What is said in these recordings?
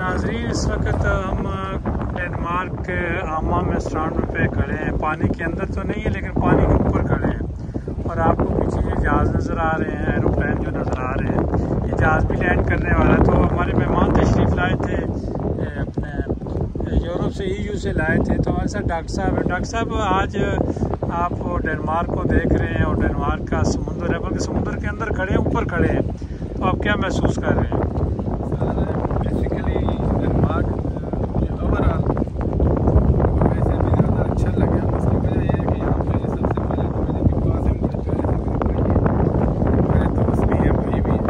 नाज़रीन, इस वक्त हम डेनमार्क के आमा स्टैंड पे खड़े हैं। पानी के अंदर तो नहीं है लेकिन पानी के ऊपर खड़े हैं और आपको पीछे ये जहाज़ नज़र आ रहे हैं, एरोप्लेन जो नज़र आ रहे हैं, ये जहाज़ भी लैंड करने वाला है। तो हमारे मेहमान तशरीफ़ लाए थे अपने यूरोप से, EU से लाए थे। तो हमारे साथ डॉक्टर साहब है। डॉक्टर साहब, आज आप डेनमार्क को देख रहे हैं और डेनमार्क का समुंदर है, बल्कि समुंदर के अंदर खड़े हैं, ऊपर खड़े हैं, तो आप क्या महसूस कर रहे हैं? बेसिकली डेनमार्क ओवरऑल वैसे भी ज़्यादा अच्छा लगा। उसकी वजह ये है कि यहाँ पे सबसे पहले तो मुझे पास है, मुझे प्यारे से मेरे दोस्त भी हैं, भाई भी हैं।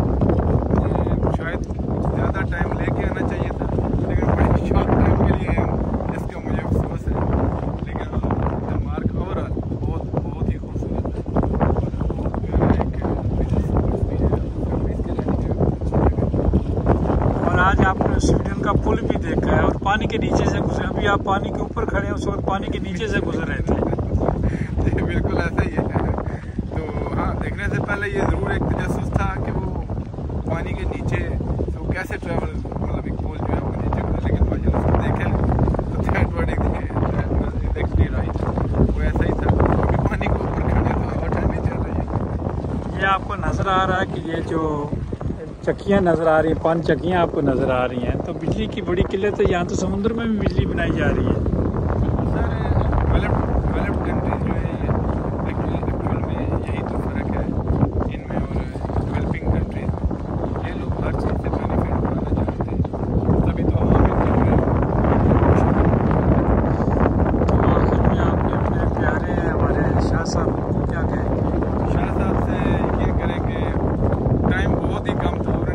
मुझे शायद ज़्यादा टाइम लेके आना चाहिए था, लेकिन बड़े शॉर्ट टाइम के लिए हैं, जिसका मुझे अफसोस है। लेकिन डेनमार्क ओवरऑल बहुत ही खूबसूरत है और बहुत प्यारा और आज आपने स्वीडन का पुल भी देखा है और पानी के नीचे से गुजरे। अभी आप पानी के ऊपर खड़े हैं, उस वक्त पानी के नीचे से गुजर रहे थे। जी बिल्कुल ऐसा ही है। तो हाँ, देखने से पहले ये ज़रूर एक तजस्सुस था कि वो पानी के नीचे तो कैसे ट्रैवल, मतलब एक पुल जो है वो नीचे को, लेकिन भाई उसको देखे तो दैट वर्ड एक्चुअली राइट, वो ऐसा ही था। अभी पानी के ऊपर खड़े तो हवा ठंडी चल रही है। ये आपको नज़र आ रहा है कि ये जो चक्कियाँ नज़र आ रही हैं, 5 चक्कियाँ आपको नज़र आ रही हैं, तो बिजली की बड़ी किल्लत है। यहाँ तो समुद्र में भी बिजली बनाई जा रही है। सर डेवलप्ड कंट्रीज जो है एक्चुअल में यही तो फ़र्क है इनमें और डेवलपिंग कंट्रीज में। ये लोग हर चीज़ से बेनिफिट उठाना चाहते हैं, तभी तो हम तो आखिर में आपके अपने प्यारे हमारे शाह साहब को क्या कहेंगे? शाह साहब से ये करेंगे, टाइम बहुत ही कम था और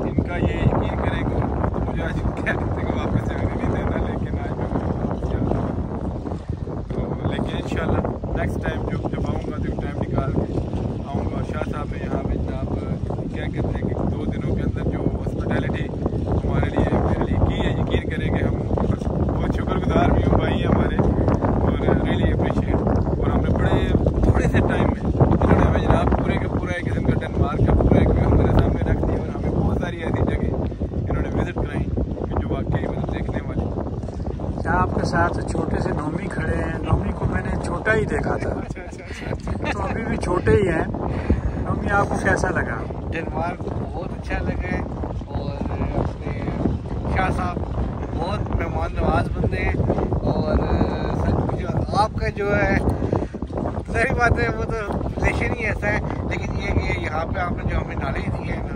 इनका ये यकीन करेंगे। तो मुझे आज कहते कि वापस से नहीं देना, लेकिन आज तो लेकिन इंशाल्लाह नेक्स्ट टाइम जब आऊँगा तो टाइम निकाल के आऊँगा। शाह साहब ने यहाँ पे जनाब क्या कहते हैं कि 2 दिनों के अंदर जो हॉस्पिटैलिटी हमारे लिए मेरे लिए की है, यकीन करेंगे हम बहुत शुक्रगुजार भी हूँ भाई हमारे, और रियली अप्रिशिएट। और हमें बड़े थोड़े से टाइम में इन्होंने हमें जनाब पूरे का पूरा एक किस्म का डेनमार्क का पूरा एक हमारे सामने रख दिया और हमें बहुत सारी ऐसी जगह इन्होंने विज़िट कराई कि जो वाकई मतलब देखने वाली। क्या आपके साथ छोटे से नोमी खड़े हैं? नोमी को मैंने छोटा ही देखा था, तो अभी भी छोटे ही हैं। नोमी, आपको कैसा लगा? डेनमार्क बहुत अच्छा लगा और अपने शाह साहब बहुत मेहमान नवाज बंदे हैं और सच आपका जो है सही बात है, वो तो रिलेशन ही ऐसा है। लेकिन ये यहाँ पे आपने जो हमें नॉलेज दी है ना,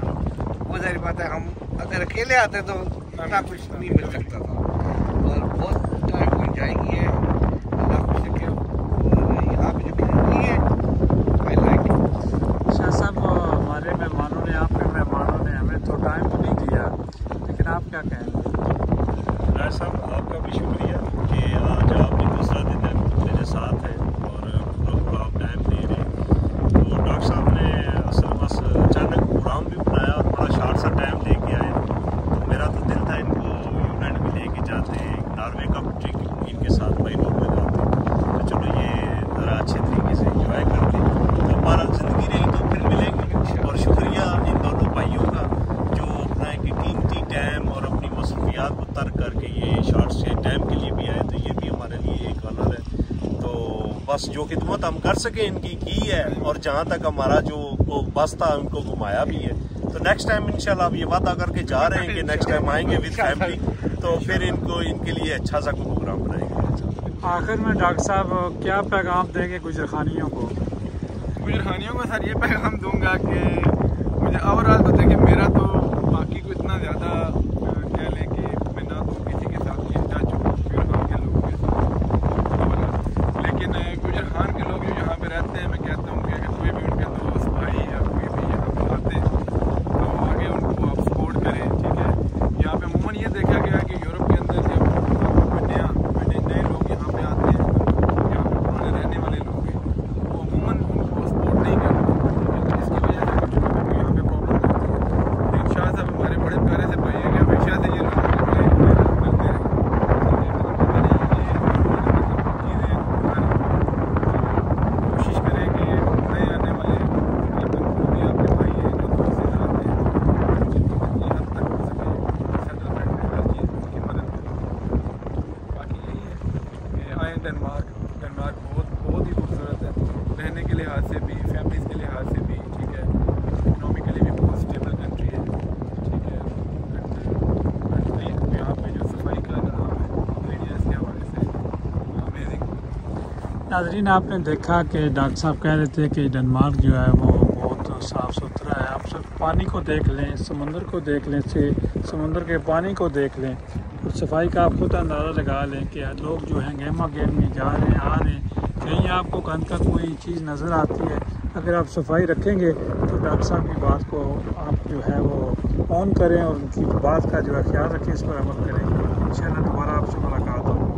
वो सारी बात है। हम अगर अकेले आते तो इतना कुछ नहीं मिल सकता था और बहुत टाइम को इंजॉय किया है। अल्लाह खुश रखे और यहाँ पे जो भी है आई लाइक। शाह साहब, हमारे मेहमानों ने, आपके मेहमानों ने हमें तो टाइम तो नहीं दिया, लेकिन आप क्या कहेंगे? राय साहब, आपका भी शुक्रिया कि आज आपने दूसरा दिन मेरे साथ है और आप टाइम दे रहे हैं। तो डॉक्टर साहब ने असल बस अचानक प्रोग्राम भी बनाया और बड़ा शार्ट सा टाइम लेके आए। तो मेरा तो दिल था इनको यूनाइट में लेके जाते, नॉर्वे का ट्रिप इनके साथ भाई लोग में जाते, तो चलो ये ज़रा अच्छे तरीके से इंजॉय करते। तो हमारा ज़िंदगी रही तो फिर मिलेंगे। और शुक्रिया इन दोनों भाइयों का जो अपना एक कीमती टाइम और अपनी मसरूफियात को तर्क करके ये शॉर्ट से टाइम के लिए भी आए, तो ये भी हमारे लिए एक ऑनर है। तो बस जो खिदमत हम कर सके इनकी की है और जहाँ तक हमारा जो बस था उनको घुमाया भी है। तो नेक्स्ट टाइम इंशाल्लाह आप ये वादा करके जा रहे हैं कि नेक्स्ट टाइम आएंगे विद फैमिली, तो फिर इनके लिए अच्छा सा कोई प्रोग्राम बनाएंगे। आखिर में डॉक्टर साहब क्या पैगाम देंगे गुजरखानियों को? गुजरखानियों को सर ये पैगाम दूंगा कि मुझे ओवरऑल तो देखिए, मेरा तो बाकी को इतना ज़्यादा कह लें कि मैं ना तो किसी के साथ नहीं जा चुका गुजरखान के लोगों के साथ, लेकिन गुजरखान के लोग जो यहाँ पे रहते हैं, मैं कहता हूँ कि अगर कोई भी उनके दोस्त भाई या कोई भी यहाँ पर आते हैं तो आगे उनको आप सपोर्ट करें, ठीक है। यहाँ पे अमूमन ये देखा गया है कि यूरोप के अंदर जब नए लोग यहाँ पे आते हैं, यहाँ पे पुराने रहने वाले लोग हैं, वो अमूमन उनको सपोर्ट नहीं करते, जिसकी वजह से कुछ लोगों को यहाँ पे प्रॉब्लम होती है। डेनमार्क बहुत ही खूबसूरत है, रहने के लिहाज से भी, फैमिलीज़ के लिहाज से भी, ठीक है, इकोनॉमिकली भी बहुत स्टेबल कंट्री है, ठीक है। एंड यहाँ पे जो सफाई का निज़ाम है एरियाज़ के हवाले से अमेजिंग। नाज़रीन, आपने देखा कि डॉक्टर साहब कह रहे थे कि डेनमार्क जो है वो बहुत साफ़ सुथरा है। आप सब पानी को देख लें, समंदर को देख लें, से समंदर के पानी को देख लें और सफाई का आप खुद अंदाज़ा लगा लें कि लोग जो हैं गहमा गहमी जा रहे हैं, आ रहे हैं, कहीं आपको गंद का कोई चीज़ नज़र आती है, अगर आप सफाई रखेंगे तो डॉक्टर साहब की बात को आप जो है वो ऑन करें और उनकी बात का जो है ख्याल रखें, इस पर अमल करें। इंशाअल्लाह दोबारा आपसे मुलाकात होगी।